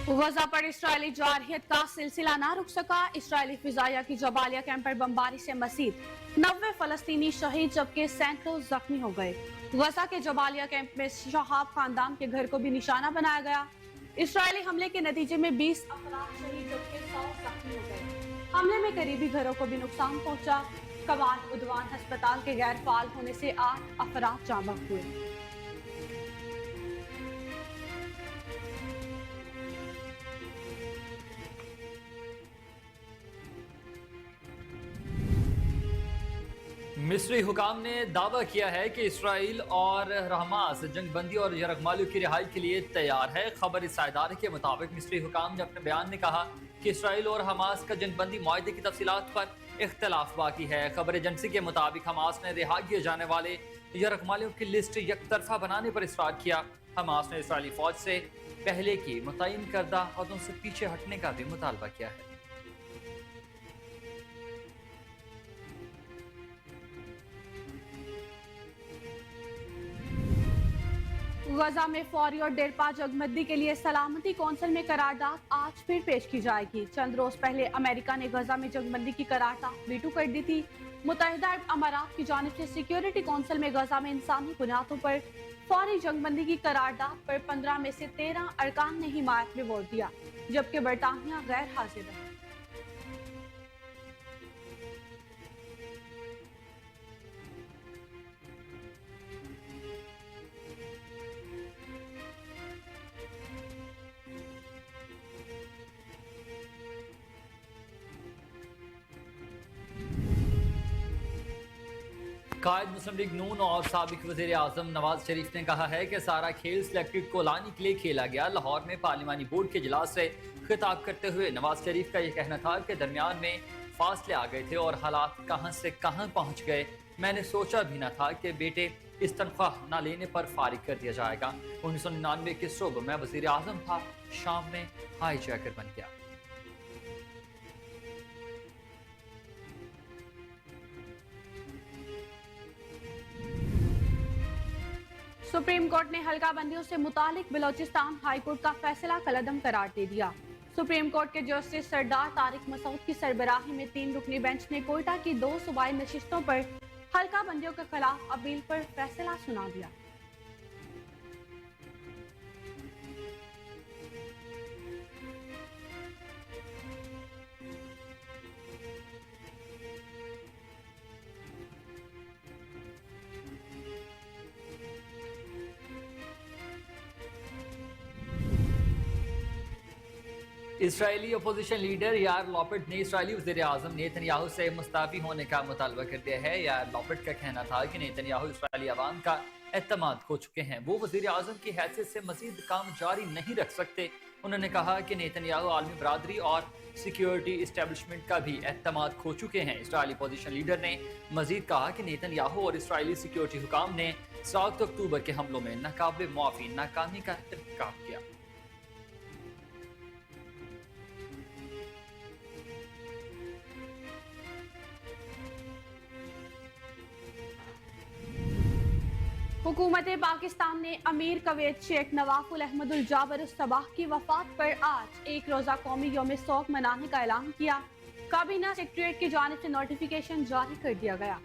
गजा पर इसराइली जारहियत का सिलसिला ना रुक सका। इसराइली फिजाइया की जबालिया कैंप पर बमबारी से मजीद 90 फलस्तीनी शहीद जबकि सैकड़ों जख्मी हो गए। गजा के जबालिया कैंप में शहाब खानदान के घर को भी निशाना बनाया गया। इसराइली हमले के नतीजे में 20 अफराद शहीद जबकि 100 जख्मी हो गए। हमले में करीबी घरों को भी नुकसान पहुंचा। कमान उद्वान अस्पताल के गैर फाल होने से 8 अफराद जाँ बहक हुए। मिस्री हुकाम ने दावा किया है कि इसराइल और हमास जंगबंदी और यरगमालियों की रिहाई के लिए तैयार है। खबर इस इदारे के मुताबिक मिस्री हुकाम ने अपने बयान में कहा कि इसराइल और हमास का जंगबंदी मुआहदे की तफसीलात पर इख्तलाफ बाकी है। खबर एजेंसी के मुताबिक हमास ने रिहा किए जाने वाले यरगमालियों की लिस्ट यकतरफा बनाने पर इसरार किया। हमास ने इसराइली फौज से पहले की मुतय्यन करदा हदों से पीछे हटने का भी मुतालबा किया है। गजा में फौरी और देरपा जगबंदी के लिए सलामती कौंसिल में करारदाद आज फिर पेश की जाएगी। चंद रोज पहले अमेरिका ने गजा में जंगबंदी की करारदाद वीटो कर दी थी। मुत्तहिदा अरब अमारात की जानिब से सिक्योरिटी कौंसिल में गजा में इंसानी बुनियादों पर फौरी जंगबंदी की करारदाद पर 15 में से 13 अरकान ने हिमायत में वोट दिया, जबकि बरतानिया गैर हाजिर रहा। कायद मुस्लिम लीग नून और साबिक वज़ीर आज़म नवाज शरीफ ने कहा है कि सारा खेल सिलेक्टेड को लाने के लिए खेला गया। लाहौर में पार्लिमानी बोर्ड के इजलास से खिताब करते हुए नवाज शरीफ का यह कहना था कि दरमियान में फासले आ गए थे और हालात कहां से कहां पहुंच गए। मैंने सोचा भी न था कि बेटे इस तनख्वाह न लेने पर फारिग कर दिया जाएगा। 1999 के सुबह मैं वज़ीर आज़म था, शाम में हाई जैकर बन गया। सुप्रीम कोर्ट ने हल्का बंदियों से मुतालिक बलोचिस्तान हाई कोर्ट का फैसला कलअदम करार दे दिया। सुप्रीम कोर्ट के जस्टिस सरदार तारिक मसूद की सरबराही में 3 रुकनी बेंच ने कोयटा की 2 सूबाई नशिस्तों पर हल्का बंदियों के खिलाफ अपील पर फैसला सुना दिया। इसराइली अपोजिशन लीडर यार लॉपिड ने इसराइली वज़ीर आज़म नेतन्याहू से मुस्ताफ़ी होने का मुतालबा कर दिया है। यार लॉपिड का कहना था कि नेतन्याहू इसराइली अवाम का एतमाद खो चुके हैं, वो वज़ीर आज़म की हैसियत से मजीद काम जारी नहीं रख सकते। उन्होंने कहा कि नेतन्याहू आलमी बरादरी और सिक्योरिटी इस्टेब्लिशमेंट का भी एतमाद खो चुके हैं। इसराइली अपोजिशन लीडर ने मजीद कहा कि नेतन्याहू और इसराइली सिक्योरिटी हुकाम ने 7 अक्टूबर के हमलों में नाकाबिल मुआफ़ी नाकामी का इर्तिकाब किया। हुकूमत पाकिस्तान ने अमीर कवैत शेख नवाफ उल अहमदुल जाबर उस सबाह की वफात पर आज एक रोजा कौमी यौम शोक मनाने का ऐलान किया। काबीना सेक्रेटरीट की जानिब से नोटिफिकेशन जारी कर दिया गया।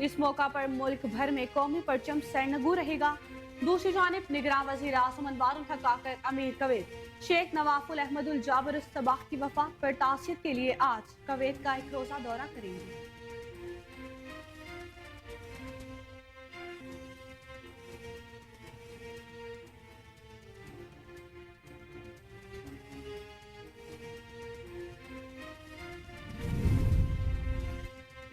इस मौका पर मुल्क भर में कौमी परचम सरनगू रहेगा। दूसरी जानिब निगरान वज़ीर आज़म अनवारुल हक आकर अमीर कवैत शेख नवाफ उल अहमदुल जाबर उस सबाह की वफात पर ताज़ियत के लिए आज कवैत का एक रोजा दौरा करेंगे।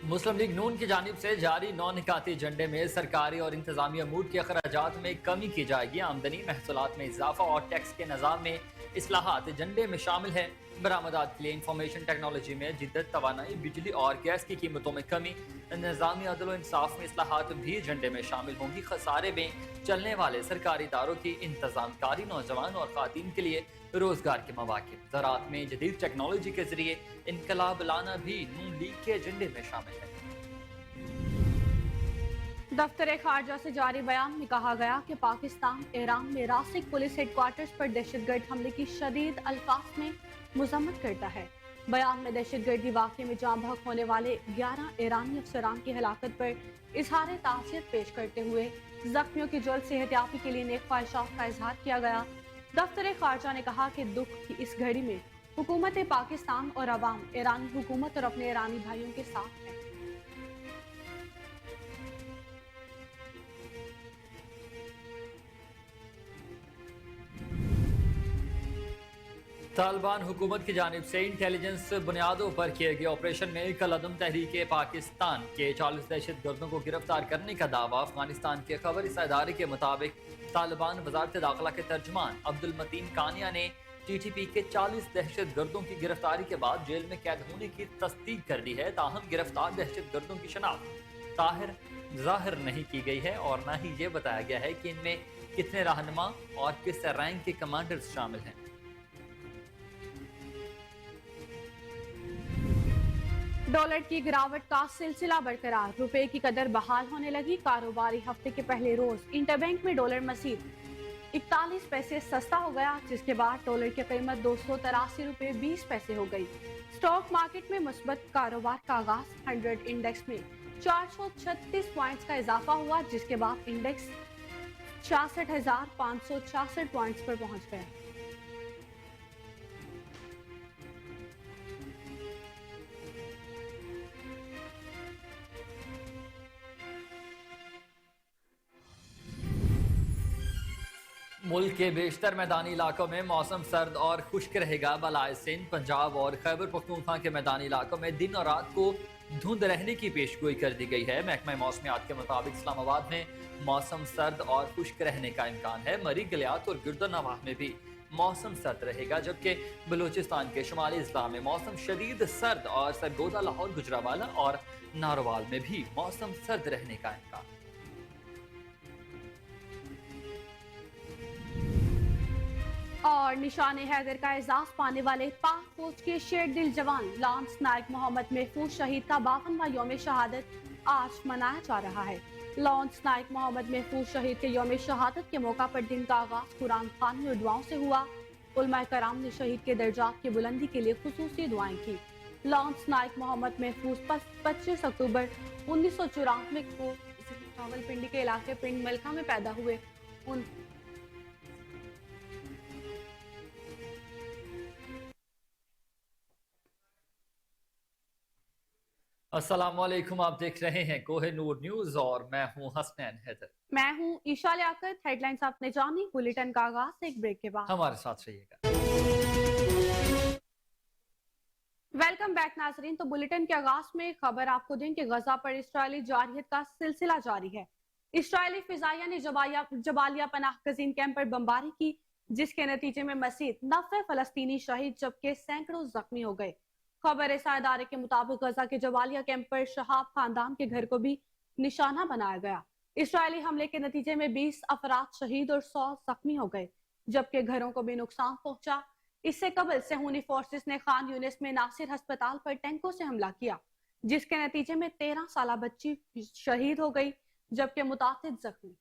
मुस्लिम लीग नून की जानिब से जारी 9 निकाती एजेंडे में सरकारी और इंतजामी अमूर के अखराजात में कमी की जाएगी। आमदनी महसूलात में इजाफा और टैक्स के निज़ाम में इस्लाहात एजेंडे में शामिल है। बरामदात के लिए इंफॉर्मेशन टेक्नोलॉजी में जिद्दत, तवानाई, बिजली और गैस की कीमतों में कमी, निज़ामी अदल व इंसाफ में इस्लाहात भी एजेंडे में शामिल होंगी। खसारे में चलने वाले सरकारी इदारों की इंतजामकारी, नौजवान और खातन के लिए रोजगार के मौके, ज़राअत में जदीद टेक्नोलॉजी के जरिए इनकलाब लाना भी नून लीग के एजेंडे में शामिल है। दफ्तर खारजा से जारी बयान में कहा गया कि पाकिस्तान ईरान में रासिक पुलिस हेडक्वार्टर्स पर दहशतगर्द हमले की शदीद अल्फाज में मजम्मत करता है। बयान में दहशतगर्दी वाक़े में जाँ बहक होने वाले 11 ईरानी अफसरान की हलाकत पर इजहार ताज़ियत पेश करते हुए जख्मियों की जल्द सेहतयाबी के लिए नेक ख्वाहिशात का इजहार किया गया। दफ्तर खारजा ने कहा कि दुख की इस घड़ी में हुकूमत पाकिस्तान और अवाम ईरानी हुकूमत और अपने ईरानी भाइयों के साथ है। तालिबान हुकूमत की जानिब से इंटेलिजेंस बुनियादों पर किए गए ऑपरेशन में कलअदम तहरीक पाकिस्तान के 40 दहशत गर्दों को गिरफ्तार करने का दावा। अफगानिस्तान के खबर इस इदारे के मुताबिक तालिबान वजारत दाखिला के तर्जमान अब्दुल मतीन कानिया ने TTP के 40 दहशत गर्दों की गिरफ्तारी के बाद जेल में कैद होने की तस्दीक कर दी है। ताहम गिरफ्तार दहशत गर्दों की शनाख्त जाहिर नहीं की गई है और न ही ये बताया गया है कि इनमें कितने रहनुमा और किस रैंक के कमांडर्स शामिल हैं। डॉलर की गिरावट का सिलसिला बरकरार, रुपए की कदर बहाल होने लगी। कारोबारी हफ्ते के पहले रोज इंटरबैंक में डॉलर मजीद 41 पैसे सस्ता हो गया, जिसके बाद डॉलर की कीमत 283 रुपए 20 पैसे हो गई। स्टॉक मार्केट में मुस्बत कारोबार का आगाज, 100 इंडेक्स में 436 पॉइंट्स का इजाफा हुआ, जिसके बाद इंडेक्स 66,566 पॉइंट्स पर पहुंच गया। मुल्क के बेशतर मैदानी इलाकों में मौसम सर्द और खुश्क रहेगा। बलाए सिंध, पंजाब और खैबर पख्तूनख्वा के मैदानी इलाकों में दिन और रात को धुंध रहने की पेशगोई कर दी गई है। महकमा मौसमियात के मुताबिक इस्लामाबाद में मौसम सर्द और खुश्क रहने का इम्कान है। मरी, गलियात और गिरदोनवाह में भी मौसम सर्द रहेगा, जबकि बलूचिस्तान के शुमाली इजला में मौसम शदीद सर्द और सरगोदा, लाहौर, गुजरावाला और नारोवाल में भी मौसम सर्द रहने का इम्कान। और निशाने हैदर का एजाज पाने वाले पाक फौज के शेर दिल जवान लांस नायक मोहम्मद महफूज शहीद का 52वां यौम शहादत आज मनाया जा रहा है। लांस नायक मोहम्मद महफूज शहीद के यौम शहादत के मौका पर दिन का आगाज कुरान खानी और दुआओं से हुआ। उलमाए कराम ने शहीद के दर्जात की बुलंदी के लिए खुसूसी दुआएं की। लांस नायक मोहम्मद महफूज 25 अक्टूबर 1994 को रावलपिंडी के इलाके पिंड मलका में पैदा हुए। अस्सलाम वालेकुम, आप देख रहे हैं कोहिनूर न्यूज और मैं हूं हसनैन हैदर। मैं हूं ईशा लियाकत। हेडलाइंस आपने जानी, बुलेटिन का आगाज एक ब्रेक के बाद। हमारे साथ रहिएगा। वेलकम बैक नाजरीन। तो बुलेटिन के आगाज में खबर आपको दें कि गजा पर इस्राएली जारहियत का सिलसिला जारी है। इस्राएली फिजाइया ने जबालिया पनाह गजीन कैंप पर बमबारी की, जिसके नतीजे में मजीद 90 फलस्तीनी शहीद जबकि सैकड़ों जख्मी हो गए। खबर इदारे के मुताबिक गजा के जबालिया कैंप पर शहाब खानदान के घर को भी निशाना बनाया गया। इस्राएली हमले के नतीजे में 20 अफराद शहीद और 100 जख्मी हो गए, जबकि घरों को भी नुकसान पहुंचा। इससे कबल सेहूनी फोर्सेस ने खान यूनिस में नासिर अस्पताल पर टैंकों से हमला किया, जिसके नतीजे में 13 साल बच्ची शहीद हो गई, जबकि मुतातिद जख्मी।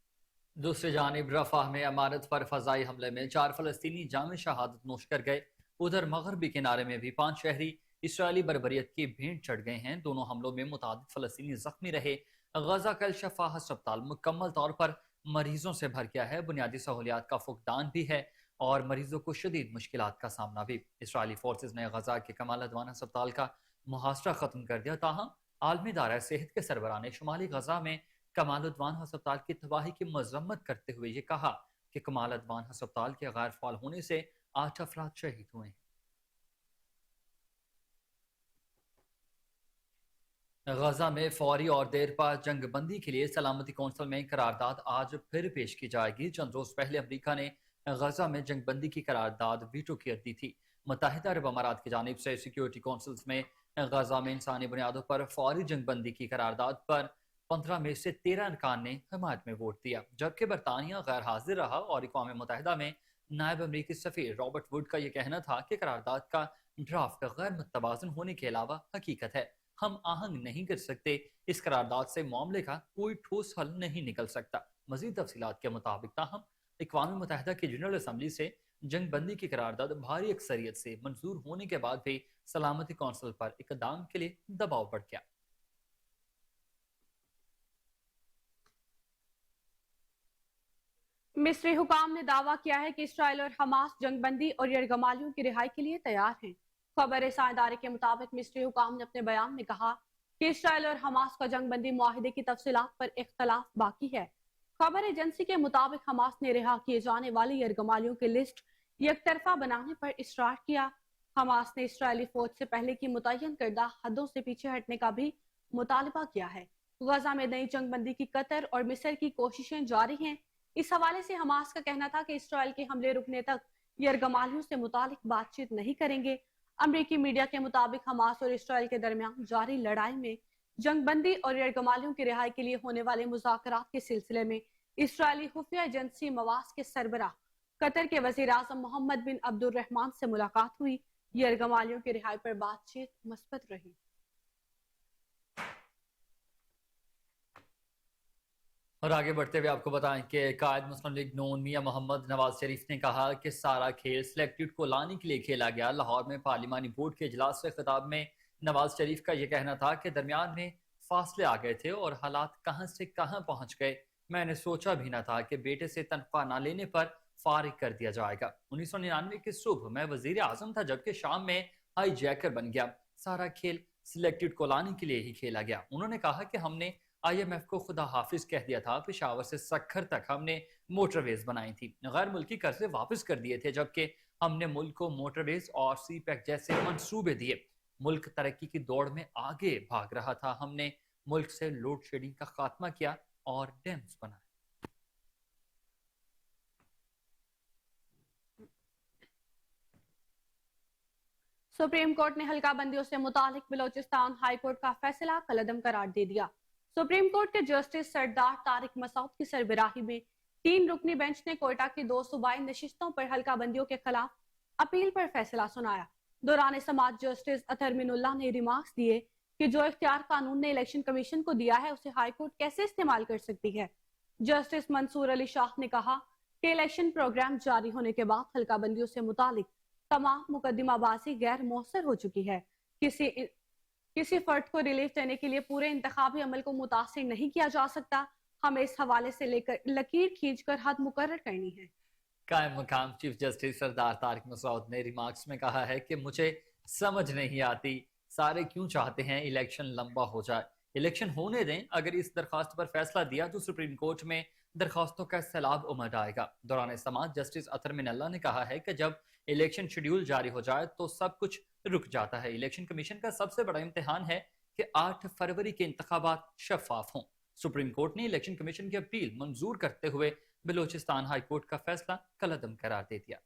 दूसरी जानिब रफाह में इमारत पर फजाई हमले में 4 फलस्तीनी जाम शहादत नोश कर गए। उधर मगरबी किनारे में भी 5 शहरी इसराइली बरबरियत की भेंट चढ़ गए हैं। दोनों हमलों में मुतादिद फलस्तीनी जख्मी रहे। गजा का शफा अस्पताल मुकम्मल तौर पर मरीजों से भर गया है। बुनियादी सहूलियात का फुकदान भी है और मरीजों को शदीद मुश्किलात का सामना भी। इसराइली फोर्सेज ने गजा के कमाल अदवान अस्पताल का मुहासरा खत्म कर दिया। ताहम आलमी इदारा सेहत के सरबराह ने शुमाली गजा में कमाल अदवान अस्पताल की तबाही की मजम्मत करते हुए ये कहा कि कमाल अदवान अस्पताल के गैर फाल होने से 8 अफराद शहीद हुए हैं। गजा में फौरी और देरपा जंग बंदी के लिए सलामती कौंसिल में करारदाद आज फिर पेश की जाएगी। चंद रोज पहले अमरीका ने गजा में जंग बंदी की करारदाद वीटो कर दी थी। मुत्तहिदा अरब अमारात की जानिब से सिक्योरिटी कौंसिल्स में गजा में इंसानी बुनियादों पर फौरी जंग बंदी की करारदाद पर 15 में से 13 अरकान ने हिमायत में वोट दिया, जबकि बरतानिया गैर हाजिर रहा और अक़वाम मुत्तहिदा में नायब अमरीकी सफीर रॉबर्ट वुड का यह कहना था कि करारदाद का ड्राफ्ट गैर मुतवाज़िन होने के अलावा हकीकत है। ہم آہنگ نہیں کر سکتے. اس قرارداد سے معاملے کا کوئی ٹھوس حل نہیں نکل سکتا. مزید تفصیلات کے مطابق تاہم اقوام متحدہ کی جنرل اسمبلی سے جنگ بندی کی قرارداد بھاری اکثریت سے منظور ہونے کے بعد بھی سلامتی کونسل پر اقدام کے لیے دباؤ بڑھ گیا. مصری حکام نے دعویٰ کیا ہے کہ اسرائیل اور حماس جنگ بندی اور یرغمالیوں کی رہائی کے لیے تیار ہیں. خبر رساں ادارے کے مطابق مصری حکام نے اپنے بیان میں کہا کہ اسرائیل اور حماس کا جنگ بندی معاہدے کی تفصیلات پر اختلاف باقی ہے. خبر ایجنسی کے مطابق حماس نے رہا کیے جانے والی یرغمالیوں کی لسٹ یک طرفہ بنانے پر اصرار کیا. حماس نے اسرائیلی فوج سے پہلے کی متعین کردہ حدوں سے پیچھے ہٹنے کا بھی مطالبہ کیا ہے. غزہ میں نئی جنگ بندی کی قطر اور مصر کی کوششیں جاری ہیں. اس حوالے سے حماس کا کہنا تھا کہ اسرائیل کے حملے رکنے تک یرغمالیوں سے متعلق بات چیت نہیں کریں گے. امریکی میڈیا کے مطابق حماس اور اسرائیل کے درمیان جاری لڑائی میں جنگ بندی اور یرغمالیوں کی رہائی کے لیے ہونے والے مذاکرات کے سلسلے میں اسرائیلی خفیہ ایجنسی مواس کے سربراہ قطر کے وزیر اعظم محمد بن عبد الرحمن سے ملاقات ہوئی. یرغمالیوں کی رہائی پر بات چیت مثبت رہی. اور آگے بڑھتے ہوئے آپ کو بتائیں کہ قائد مسلم لیگ نون میاں محمد نواز شریف نے کہا کہ سارا کھیل سلیکٹڈ کو لانے کے لیے کھیلا گیا. لاہور میں پارلیمانی بورڈ کے اجلاس سے خطاب میں نواز شریف کا یہ کہنا تھا کہ درمیان میں فاصلے آ گئے تھے اور حالات کہاں سے کہاں پہنچ گئے. میں نے سوچا بھی نہ تھا کہ بیٹے سے تنخواہ نہ لینے پر فارغ کر دیا جائے گا. 1999 کی صبح میں وزیر اعظم تھا جبکہ شام میں ہائی جیکر بن گیا. سارا کھیل سلیکٹڈ کو لانے کے لیے ہی کھیلا گیا. انہوں نے کہا کہ ہم نے IMF کو خدا حافظ کہہ دیا تھا. پشاور سے سکھر تک ہم نے موٹر ویز بنائی تھی. غیر ملکی قرضے واپس کر دیے تھے جبکہ ہم نے ملک کو موٹر ویز اور سی پیک جیسے منصوبے دیے. ملک ترقی کی دوڑ میں آگے بھاگ رہا تھا. ہم نے ملک سے لوڈ شیڈنگ کا خاتمہ کیا اور ڈیمز بنائے. سپریم کورٹ نے حلقہ بندیوں سے متعلق بلوچستان ہائی کورٹ کا فیصلہ کالعدم قرار دے دیا. سپریم کورٹ کے جسٹس سردار طارق مسعود کی سربراہی میں 3 رکنی بینچ نے کوئٹہ کی 2 صوبائی نشستوں پر حلقہ بندیوں کے خلاف اپیل پر فیصلہ سنایا. دوران سماعت جسٹس اطہر من اللہ نے ریمارکس دیے کہ جو اختیار قانون نے الیکشن کمیشن کو دیا ہے اسے ہائی کورٹ کیسے استعمال کر سکتی ہے. جسٹس منصور علی شاہ نے کہا کہ الیکشن پروگرام جاری ہونے کے بعد حلقہ بندیوں سے متعلق تمام مقدمہ بازی غیر مؤثر ہو چکی ہے. کسی فرد کو ریلیف دینے کے لیے پورے انتخابی عمل کو متاثر نہیں کیا جا سکتا. ہمیں اس حوالے سے لے کر لکیر کھینچ کر حد مقرر کرنی ہے. قائم مقام چیف جسٹس سردار طارق مسعود نے ریمارکس میں کہا ہے کہ مجھے سمجھ نہیں آتی سارے کیوں چاہتے ہیں الیکشن لمبا ہو جائے. الیکشن ہونے دیں. اگر اس درخواست پر فیصلہ دیا تو سپریم کورٹ میں درخواستوں کا سیلاب امڑ آئے گا. دوران سماعت جسٹس اطہر من اللہ نے کہا ہے کہ جب الیکشن شیڈیول جاری ہو جائے تو سب کچھ رک جاتا ہے. الیکشن کمیشن کا سب سے بڑا امتحان ہے کہ 8 فروری کے انتخابات شفاف ہوں. سپریم کورٹ نے الیکشن کمیشن کی اپیل منظور کرتے ہوئے بلوچستان ہائی کورٹ کا فیصلہ کالعدم قرار دے دیا.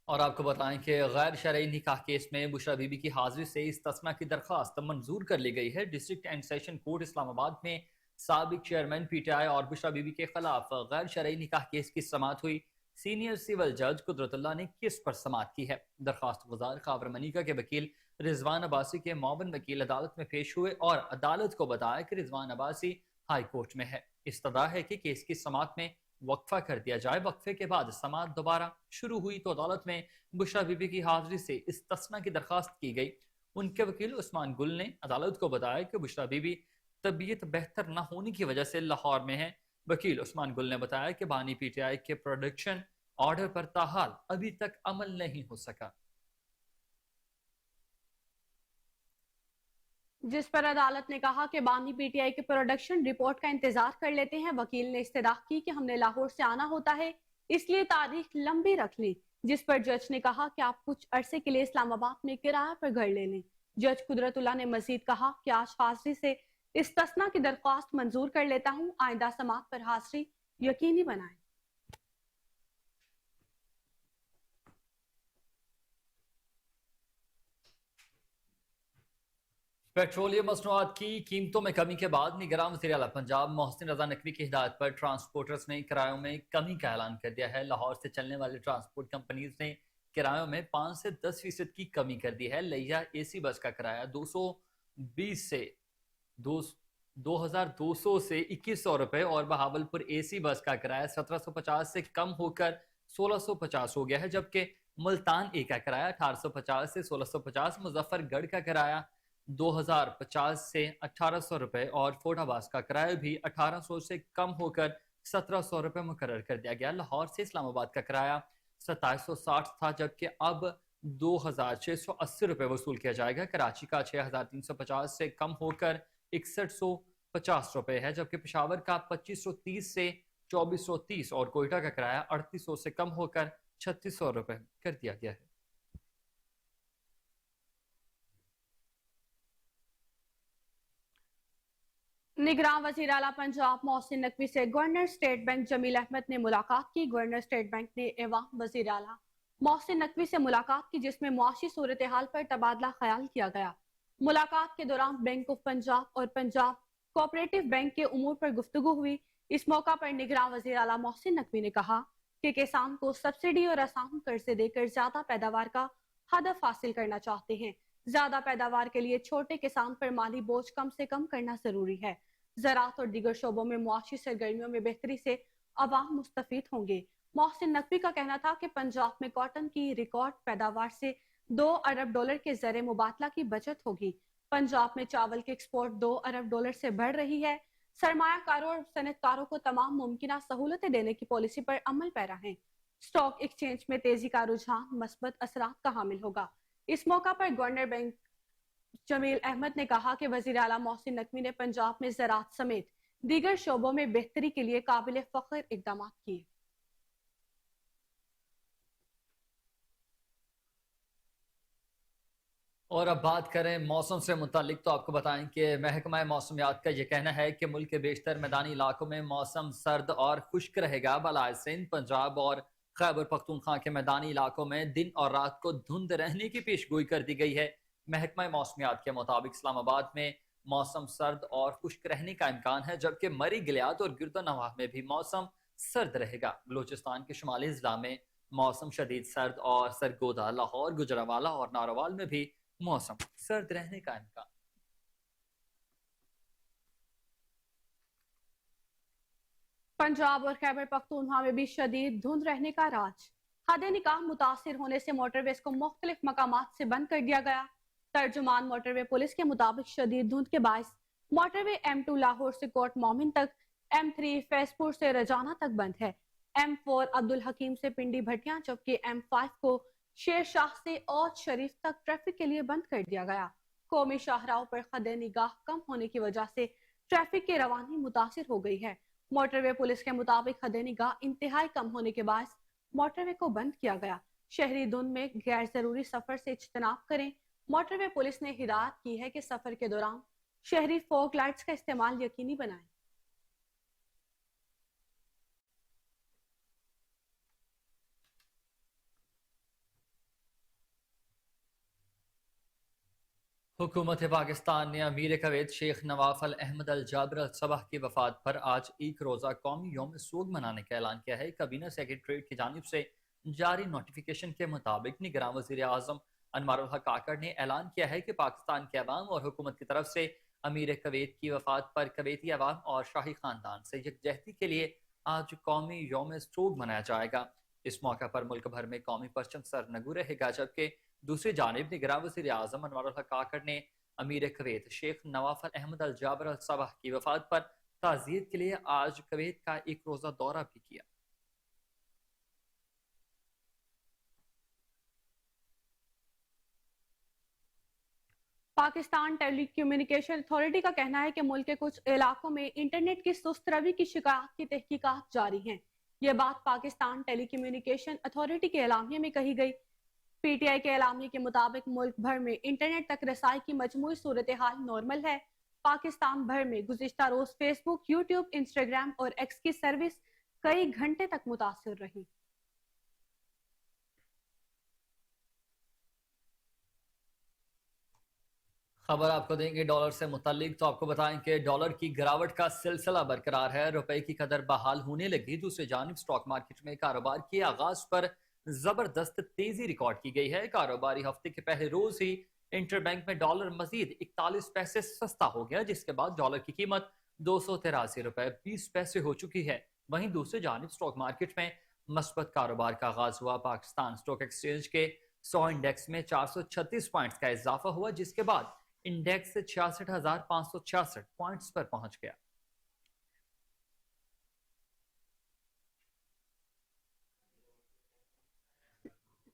اور آپ کو بتائیں کہ غیر شرعی نکاح کیس میں بشرا بی بی کی حاضری سے استثناء کی درخواست منظور کر لی گئی ہے. ڈسٹرکٹ اینڈ سیشن کورٹ اسلام آباد میں سابق چیئرمین PTI اور بشرا بی بی کے خلاف غیر شرعی نکاح کیس کی سماعت ہوئی. سینئر سول جج قدرت اللہ نے کس پر سماعت کی ہے. درخواست گزار خاور منیکا کے وکیل رضوان عباسی کے معاون وکیل عدالت میں پیش ہوئے اور عدالت کو بتایا کہ رضوان عباسی ہائی کورٹ میں ہے. استدعا ہے کہ کیس کی سماعت میں وقفہ کر دیا جائے. وقفے کے بعد سماعت دوبارہ شروع ہوئی تو عدالت میں بشرا بی بی کی حاضری سے استثناء کی درخواست کی گئی. ان کے وکیل عثمان گل نے عدالت کو بتایا کہ بشرا بی بی طبیعت بہتر نہ ہونے کی وجہ سے لاہور میں ہیں. وکیل عثمان گل نے بتایا کہ بانی PTI کے پروڈکشن آرڈر پر تاحال ابھی تک عمل نہیں ہو سکا. جس پر عدالت نے کہا کہ بانی PTI کے پروڈکشن رپورٹ کا انتظار کر لیتے ہیں. وکیل نے استدعا کی کہ ہم نے لاہور سے آنا ہوتا ہے اس لیے تاریخ لمبی رکھ لی. جس پر جج نے کہا کہ آپ کچھ عرصے کے لیے اسلام آباد میں کرایہ پر گھر لے لیں. جج قدرت اللہ نے مزید کہا کہ آج حاضری سے استثناء کی درخواست منظور کر لیتا ہوں. آئندہ سماعت پر حاضری یقینی بنائیں. پیٹرولیم مصنوعات کی قیمتوں میں کمی کے بعد نگراں وزیر اعلیٰ پنجاب محسن رضا نقوی کی ہدایت پر ٹرانسپورٹرز نے کرایوں میں کمی کا اعلان کر دیا ہے. لاہور سے چلنے والے ٹرانسپورٹ کمپنیز نے کرایوں میں 5 سے 10% کی کمی کر دی ہے۔ لیا اے سی بس کا کرایہ 2200 سے 2100 روپے اور بہاولپور اے سی بس کا کرایہ 1750 سے کم ہو کر 1650 ہو گیا ہے، جبکہ ملتان اے کا کرایہ 1850 سے 1650، مظفر گڑھ کا کرایہ 2050 سے 1800 روپے اور فورٹ آباس کا کرایہ بھی 1800 سے کم ہو کر 1700 روپے مقرر کر دیا گیا۔ لاہور سے اسلام آباد کا کرایہ 2760 تھا، جبکہ اب 2680 روپے وصول کیا جائے گا۔ کراچی کا 6350 سے کم ہو کر 6150 روپے ہے، جبکہ پشاور کا 2530 سے 2430 اور کوئٹہ کا کرایہ 3800 سے کم ہو کر 3600 روپے کر دیا گیا ہے۔ نگراں وزیر اعلیٰ پنجاب محسن نقوی سے گورنر اسٹیٹ بینک جمیل احمد نے ملاقات کی۔ گورنر اسٹیٹ بینک نے ایوان وزیر اعلیٰ محسن نقوی سے ملاقات کی، جس میں معاشی صورتحال پر تبادلہ خیال کیا گیا۔ ملاقات کے دوران بینک آف پنجاب اور پنجاب کوآپریٹو بینک کے امور پر گفتگو ہوئی۔ اس موقع پر نگراں وزیر اعلیٰ محسن نقوی نے کہا کہ کسان کو سبسڈی اور آسان قرضے دے کر زیادہ پیداوار کا ہدف حاصل کرنا چاہتے ہیں۔ زیادہ پیداوار کے لیے چھوٹے کسان پر مالی بوجھ کم سے کم کرنا ضروری ہے۔ زراعت اور دیگر شعبوں میں معاشی سرگرمیوں میں بہتری سے عوام مستفید ہوں گے۔ محسن نقوی کا کہنا تھا کہ پنجاب میں کاٹن کی ریکارڈ پیداوار سے 2 ارب ڈالر کے زر مبادلہ کی بچت ہوگی۔ پنجاب میں چاول کی ایکسپورٹ 2 ارب ڈالر سے بڑھ رہی ہے۔ سرمایہ کاروں اور صنعت کاروں کو تمام ممکنہ سہولتیں دینے کی پالیسی پر عمل پیرا ہے۔ اسٹاک ایکسچینج میں تیزی کا رجحان مثبت اثرات کا حامل ہوگا۔ اس موقع پر گورنر بینک جمیل احمد نے کہا کہ وزیر اعلیٰ محسن نقوی نے پنجاب میں زراعت سمیت دیگر شعبوں میں بہتری کے لیے قابل فخر اقدامات کیے۔ اور اب بات کریں موسم سے متعلق، تو آپ کو بتائیں کہ محکمہ موسمیات کا یہ کہنا ہے کہ ملک کے بیشتر میدانی علاقوں میں موسم سرد اور خشک رہے گا۔ بالائے سندھ، پنجاب اور خیبر پختونخوا کے میدانی علاقوں میں دن اور رات کو دھند رہنے کی پیش گوئی کر دی گئی ہے۔ محکمہ موسمیات کے مطابق اسلام آباد میں موسم سرد اور خشک رہنے کا امکان ہے، جبکہ مری گلیات اور گرد و نواح میں بھی موسم سرد رہے گا۔ بلوچستان کے شمالی اضلاع میں موسم شدید سرد اور سرگودا، لاہور، گجرانوالہ اور ناروال میں بھی موسم سرد رہنے کا امکان۔ پنجاب اور خیبر پختونخوا میں بھی شدید دھند رہنے کا راج۔ حد نکاح متاثر ہونے سے موٹر ویز کو مختلف مقامات سے بند کر دیا گیا۔ ترجمان موٹر وے پولیس کے مطابق شدید دھند کے باعث موٹر وے M2 لاہور سے کوٹ مومن تک، M3 فیض پور سے رجانہ تک بند ہے، M4 عبدالحکیم سے پنڈی بھٹیاں، جبکہ M5 کو شیر شاہ سے اوچھ شریف تک ٹریفک کے لیے بند کر دیا گیا۔ قومی شاہراہوں پر خد نگاہ کم ہونے کی وجہ سے ٹریفک کی روانی متاثر ہو گئی ہے۔ موٹر وے پولیس کے مطابق خد نگاہ انتہائی کم ہونے کے باعث موٹر وے کو بند کیا گیا۔ شہری دھند میں غیر ضروری سفر سے اجتناب کریں۔ موٹر وے پولیس نے ہدایت کی ہے کہ سفر کے دوران شہری فوگ لائٹس کا استعمال یقینی بنائیں۔ حکومت پاکستان نے امیر کویت شیخ نواف احمد الجابر الصباح کی وفات پر آج ایک روزہ قومی یوم سوگ منانے کا اعلان کیا ہے۔ کابینہ سیکریٹریٹ کی جانب سے جاری نوٹیفیکیشن کے مطابق نگراں وزیر اعظم انوار الحق کاکڑ نے اعلان کیا ہے کہ پاکستان کے عوام اور حکومت کی طرف سے امیر کویت کی وفات پر کویتی عوام اور شاہی خاندان سے یکجہتی کے لیے آج قومی یوم سوگ منایا جائے گا۔ اس موقع پر ملک بھر میں قومی پرچم سرنگو رہے گا، جبکہ دوسری جانب نگراں وزیر اعظم انوار الحق کاکڑ نے امیر کویت شیخ نواف احمد الجابر الصباح کی وفات پر تعزیت کے لیے آج کویت کا ایک روزہ دورہ بھی کیا۔ پاکستان ٹیلی کمیونیکیشن اتھارٹی کا کہنا ہے کہ ملک کے کچھ علاقوں میں انٹرنیٹ کی سست روی کی شکایات کی تحقیقات جاری ہیں۔ یہ بات پاکستان ٹیلی کمیونیکیشن اتھارٹی کے اعلامیے میں کہی گئی۔ پی ٹی آئی کے اعلامیے کے مطابق ملک بھر میں انٹرنیٹ تک رسائی کی مجموعی صورتحال نارمل ہے۔ پاکستان بھر میں گزشتہ روز فیس بک، یوٹیوب، انسٹاگرام اور ایکس کی سروس کئی گھنٹے تک متاثر رہی۔ خبر آپ کو دیں گے ڈالر سے متعلق، تو آپ کو بتائیں کہ ڈالر کی گراوٹ کا سلسلہ برقرار ہے، روپے کی قدر بحال ہونے لگی۔ دوسری جانب اسٹاک مارکیٹ میں کاروبار کے آغاز پر زبردست تیزی ریکارڈ کی گئی ہے. کاروباری ہفتے کے پہلے روز ہی انٹر بینک میں ڈالر مزید 41 پیسے سستا ہو گیا، جس کے بعد ڈالر کی قیمت 283 روپے 20 پیسے ہو چکی ہے. وہیں دوسری جانب اسٹاک مارکیٹ میں مثبت کاروبار کا آغاز ہوا. پاکستان اسٹاک ایکسچینج کے 100 انڈیکس میں 436 پوائنٹس کا اضافہ ہوا، جس کے بعد انڈیکس 66,566 پوائنٹس پر پہنچ گیا.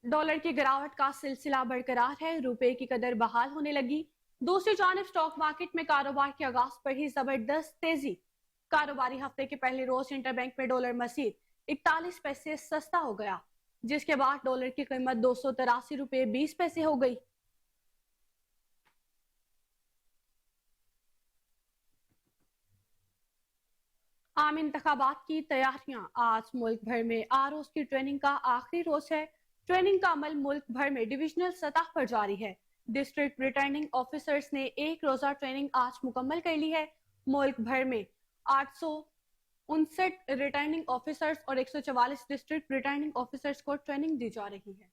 ڈالر کی گراوٹ کا سلسلہ برقرار ہے، روپے کی قدر بحال ہونے لگی. دوسری جانب اسٹاک مارکیٹ میں کاروبار کے آغاز پر ہی زبردست تیزی. کاروباری ہفتے کے پہلے روز انٹر بینک میں ڈالر مزید 41 پیسے سستا ہو گیا، جس کے بعد ڈالر کی قیمت 283 روپے 20 پیسے ہو گئی. عام انتخابات کی تیاریاں. آج ملک بھر میں آرओز کی ٹریننگ کا آخری روز ہے. ٹریننگ کا عمل ملک بھر میں ڈویژنل سطح پر جاری ہے. ڈسٹرکٹ ریٹرننگ آفیسرز نے ایک روزہ ٹریننگ آج مکمل کر لی ہے. ملک بھر میں 859 ریٹرننگ آفیسرز اور 144 ڈسٹرکٹ ریٹرننگ آفیسرز کو ٹریننگ دی جا رہی ہے.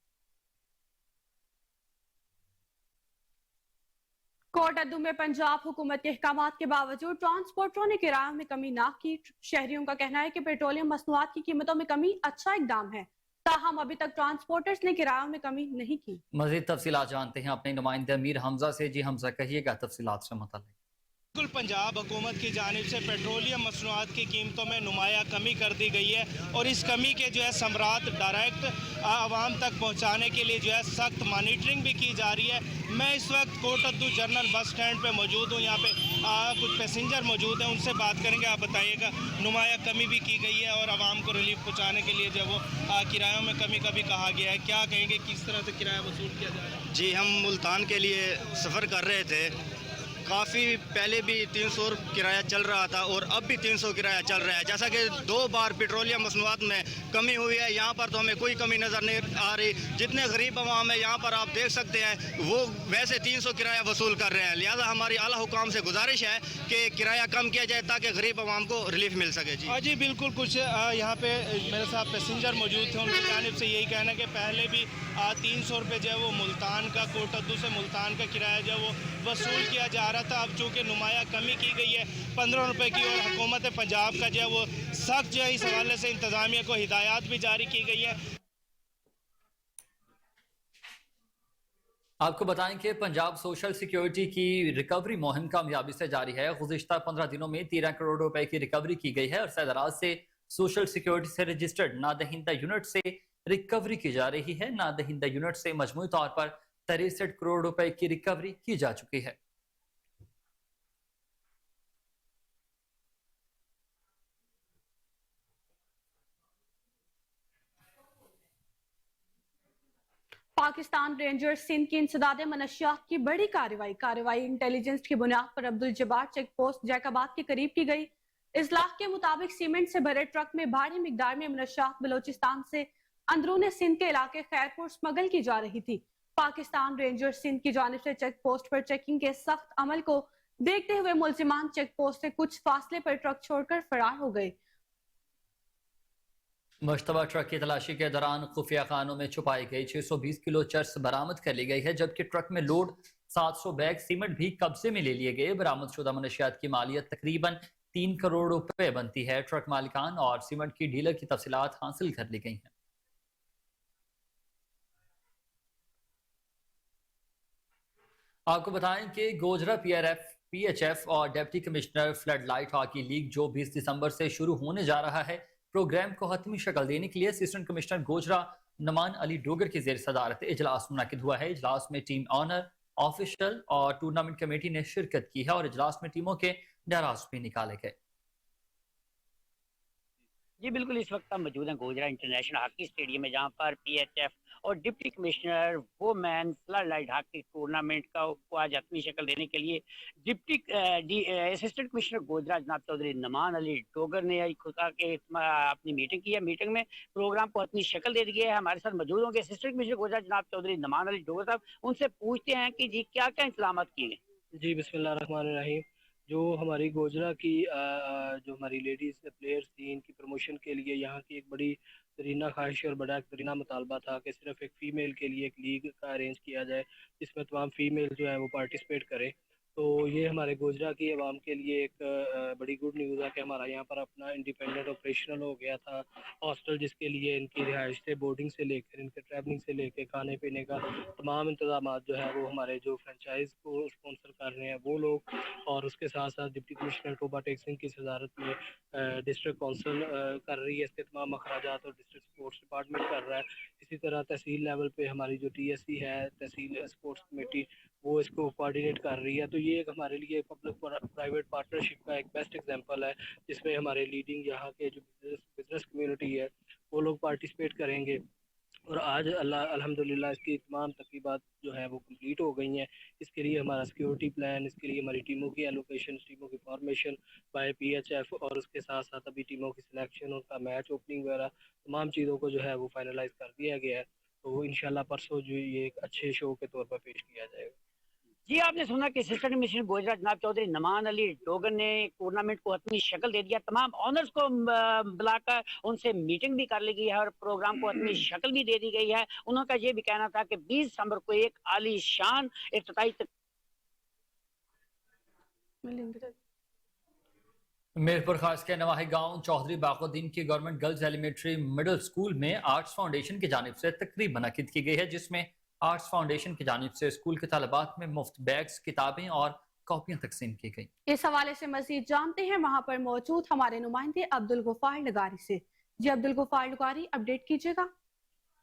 کوٹ ادو میں پنجاب حکومت کے احکامات کے باوجود ٹرانسپورٹروں نے کرایوں میں کمی نہ کی. شہریوں کا کہنا ہے کہ پیٹرولیم مصنوعات کی قیمتوں میں کمی اچھا اقدام ہے، تاہم ابھی تک ٹرانسپورٹرز نے کرایوں میں کمی نہیں کی. مزید تفصیلات جانتے ہیں اپنے نمائندے امیر حمزہ سے. جی حمزہ، کہیے گا تفصیلات سے متعلق. بالکل، پنجاب حکومت کی جانب سے پیٹرولیم مصنوعات کی قیمتوں میں نمایاں کمی کر دی گئی ہے، اور اس کمی کے ثمرات ڈائریکٹ عوام تک پہنچانے کے لیے سخت مانیٹرنگ بھی کی جا رہی ہے. میں اس وقت کوٹ ادو جنرل بس سٹینڈ پہ موجود ہوں. یہاں پہ کچھ پیسنجر موجود ہیں، ان سے بات کریں گے. آپ بتائیے گا، نمایاں کمی بھی کی گئی ہے اور عوام کو ریلیف پہنچانے کے لیے وہ کرایوں میں کمی کا بھی کہا گیا ہے. کیا کہیں گے، کس طرح سے کرایہ وصول کیا جا رہا ہے؟ جی، ہم ملتان کے لیے سفر کر رہے تھے. کافی پہلے بھی 300 کرایہ چل رہا تھا اور اب بھی 300 کرایہ چل رہا ہے. جیسا کہ 2 بار پیٹرولیم مصنوعات میں کمی ہوئی ہے، یہاں پر تو ہمیں کوئی کمی نظر نہیں آ رہی. جتنے غریب عوام ہیں یہاں پر آپ دیکھ سکتے ہیں، وہ ویسے 300 کرایہ وصول کر رہے ہیں. لہٰذا ہماری اعلیٰ حکام سے گزارش ہے کہ کرایہ کم کیا جائے تاکہ غریب عوام کو ریلیف مل سکے. جی بالکل، کچھ یہاں پہ میرے ساتھ پیسنجر موجود تھے، ان کی جانب سے یہی کہنا ہے کہ پہلے بھی 300 روپے وہ ملتان کا، کوٹ ادو سے ملتان کا کرایہ وہ وصول کیا جا رہا تھا. اب چونکہ نمایاں کمی کی گئی ہے 15 روپے کی، اور حکومت پنجاب کا وہ سخت اس حوالے سے انتظامیہ کو ہدایات بھی جاری کی گئی ہے. آپ کو بتائیں کہ پنجاب سوشل سیکیورٹی کی ریکوری مہم کامیابی سے جاری ہے. گزشتہ 15 دنوں میں 13 کروڑ روپے کی ریکوری کی گئی ہے، اور سیدراز سے سوشل سیکیورٹی سے رجسٹرڈ نادہندہ یونٹ سے ریکوری کی جا رہی ہے. نادہندہ یونٹ سے مجموعی طور پر 63 کروڑ روپے کی ریکوری کی جا چکی ہے. پاکستان رینجرز سندھ کی انسداد منشیات کی بڑی کارروائی انٹیلیجنس کی بنیاد پر عبدالجبار چیک پوسٹ جیکاباد کے قریب کی گئی. اصلاح کے مطابق سیمنٹ سے بھرے ٹرک میں بھاری مقدار میں منشیات بلوچستان سے اندرون سندھ کے علاقے خیرپور سمگل کی جا رہی تھی. پاکستان رینجرز سندھ کی جانب سے چیک پوسٹ پر چیکنگ کے سخت عمل کو دیکھتے ہوئے ملزمان چیک پوسٹ سے کچھ فاصلے پر ٹرک چھوڑ کر فرار ہو گئے. مشتبہ ٹرک کی تلاشی کے دوران خفیہ خانوں میں چھپائی گئی 620 کلو چرس برآمد کر لی گئی ہے، جبکہ ٹرک میں لوڈ 700 بیگ سیمنٹ بھی قبضے میں لے لیے گئے. برآمد شدہ منشیات کی مالیت تقریباً 3 کروڑ روپے بنتی ہے. ٹرک مالکان اور سیمنٹ کی ڈیلر کی تفصیلات حاصل کر لی گئی ہیں. آپ کو بتائیں کہ گوجرا پی ایچ ایف اور deputy commissioner flood light hockey league جو 20 دسمبر سے شروع ہونے جا رہا ہے، پروگرام کو حتمی شکل دینے کے لیے اسسٹنٹ کمشنر گوجرا نمان علی ڈوگر کی زیر صدارت اجلاس منعقد ہوا ہے. اجلاس میں ٹیم آنر، آفیشل اور ٹورنامنٹ کمیٹی نے شرکت کی ہے، اور اجلاس میں ٹیموں کے ڈراز بھی نکالے گئے. جی بالکل، اس وقت ہم موجود ہیں گوجرا انٹرنیشنل ہاکی اسٹیڈیم میں، جہاں پر پی ایچ ایف اور deputy commissioner women flood light hockey tournament کو آج حتمی شکل دینے کے لیے ڈپٹی اسسٹنٹ کمشنر گوجرا جناب چودھری نمان علی ڈوگر نے اپنی میٹنگ کی ہے. میٹنگ میں پروگرام کو حتمی شکل دے دی ہے. ہمارے ساتھ موجود ہوں گے اسسٹنٹ کمشنر گوجرا جناب چودھری نمان علی ڈوگر صاحب. ان سے پوچھتے ہیں کہ جی کیا کیا انتظامات کیے گئے. جی بسم اللہ الرحمن الرحیم. جو ہماری گوجرا کی جو ہماری لیڈیز پلیئرز تھیں ان کی پروموشن کے لیے یہاں کی ایک بڑی ترینہ خواہش اور بڑا ترینہ مطالبہ تھا کہ صرف ایک فیمیل کے لیے ایک لیگ کا ارینج کیا جائے جس میں تمام فیمیل جو ہیں وہ پارٹیسپیٹ کریں. تو یہ ہمارے گوجرا کی عوام کے لیے ایک بڑی گڈ نیوز ہے کہ ہمارا یہاں پر اپنا انڈیپینڈنٹ آپریشنل ہو گیا تھا ہاسٹل جس کے لیے ان کی رہائش سے بورڈنگ سے لے کر ان کے ٹریولنگ سے لے کے کھانے پینے کا تمام انتظامات جو ہے وہ ہمارے جو فرنچائز کو اسپانسر کر رہے ہیں وہ لوگ, اور اس کے ساتھ ساتھ ڈپٹی کمشنر ٹوبا ٹیک سنگھ کی صدارت میں ڈسٹرکٹ کونسل کر رہی ہے اس کے تمام اخراجات, اور ڈسٹرکٹ اسپورٹس ڈپارٹمنٹ کر رہا ہے. اسی طرح تحصیل لیول پہ ہماری جو ٹی ایس سی ہے تحصیل اسپورٹس کمیٹی وہ اس کو کوآرڈینیٹ کر رہی ہے. تو یہ ایک ہمارے لیے پبلک پرائیویٹ پارٹنرشپ کا ایک بیسٹ ایگزامپل ہے جس میں ہمارے لیڈنگ یہاں کے جو بزنس کمیونٹی ہے وہ لوگ پارٹیسپیٹ کریں گے. اور آج الحمدللہ اس کی تمام تقریبات جو ہیں وہ کمپلیٹ ہو گئی ہیں. اس کے لیے ہمارا سیکیورٹی پلان, اس کے لیے ہماری ٹیموں کی ایلوکیشن, ٹیموں کی formation by P H F, اور اس کے ساتھ ساتھ ابھی ٹیموں کی سلیکشن, ان کا میچ اوپننگ وغیرہ تمام چیزوں کو جو ہے وہ فائنلائز کر دیا گیا ہے. تو انشاءاللہ پرسوں جو یہ ایک اچھے شو کے طور پر پیش کیا جائے گا. جی آپ نے سنا کہ اسسٹنٹ کمشنر گوجرا جناب چودھری نمان علی ڈوگر نے ٹورنامنٹ کو حتمی شکل دے دیا. تمام آنرز کو بلا کر ان سے میٹنگ بھی کر لی گئی ہے اور پروگرام کو حتمی شکل بھی دے دی گئی ہے. انہوں کا یہ بھی کہنا تھا کہ 20 دسمبر کو ایک عالی شان افتتاحی میرپور خاص کے نواحی گاؤں چودھری باغ الدین کی government girls elementary middle school میں آرٹس فاؤنڈیشن کی جانب سے تقریب منعقد کی گئی ہے جس میں آرٹس فاؤنڈیشن کی جانب سے اسکول کے طالبات میں مفت بیگز, کتابیں اور کاپیاں تقسیم کی گئی. اس حوالے سے مزید جانتے ہیں وہاں پر موجود ہمارے نمائندے عبدالغفار لغاری سے. جی عبدالغفار لغاری, اپڈیٹ کیجیے گا.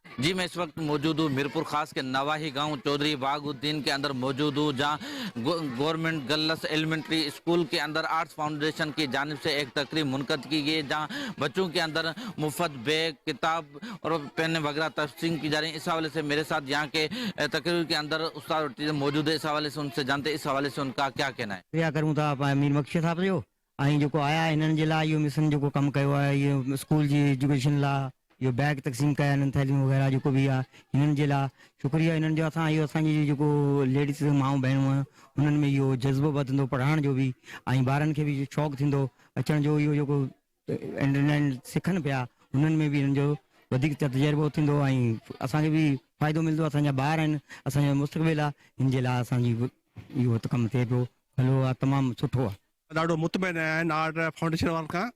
جی میں اس وقت موجود ہوں میرپور خاص کے نواحی گاؤں چودھری باغ الدین کے اندر موجود ہوں, جہاں گورنمنٹ گرلز ایلیمنٹری اسکول کے اندر آرٹس فاؤنڈیشن کی جانب سے ایک تقریب منعقد کی گئی جہاں بچوں کے اندر مفت بیگ, کتاب اور پین وغیرہ تقسیم کی جا رہی ہیں. اس حوالے سے میرے ساتھ یہاں کے تقریب کے اندر استاد اور ٹیچر موجود ہے. اس حوالے سے ان سے جانتے ہیں اس حوالے سے ان کا کیا کہنا ہے. کیا کروں تھا میر بخش صاحब जो ऐं जेको आया हिननि जे लाइ इहो मिशन जेको कमु कयो आहे इहो स्कूल जी एजुकेशन लाइ इहो बैग तक़सीम कया आहिनि थैलियूं वग़ैरह जेको बि आहे हिननि जे लाइ शुक्रिया. हिननि जो असां इहो असांजी जेको लेडीज़ माऊं भेणूं आहिनि हुननि में इहो जज़्बो वधंदो पढ़ाइण जो बि, ऐं ॿारनि खे बि शौक़ु थींदो अचण जो. इहो जेको सिखनि पिया हुननि में बि हिननि जो वधीक तजुर्बो थींदो ऐं असांखे बि फ़ाइदो मिलंदो. असांजा ॿार आहिनि, असांजो मुस्तक़बिल आहे, हिन जे लाइ असांजी इहो त कमु थिए पियो. हलो आहे तमामु सुठो आहे. ॾाढो मुतमइन आहिनि आर्ट फाउंडेशन वारनि खां.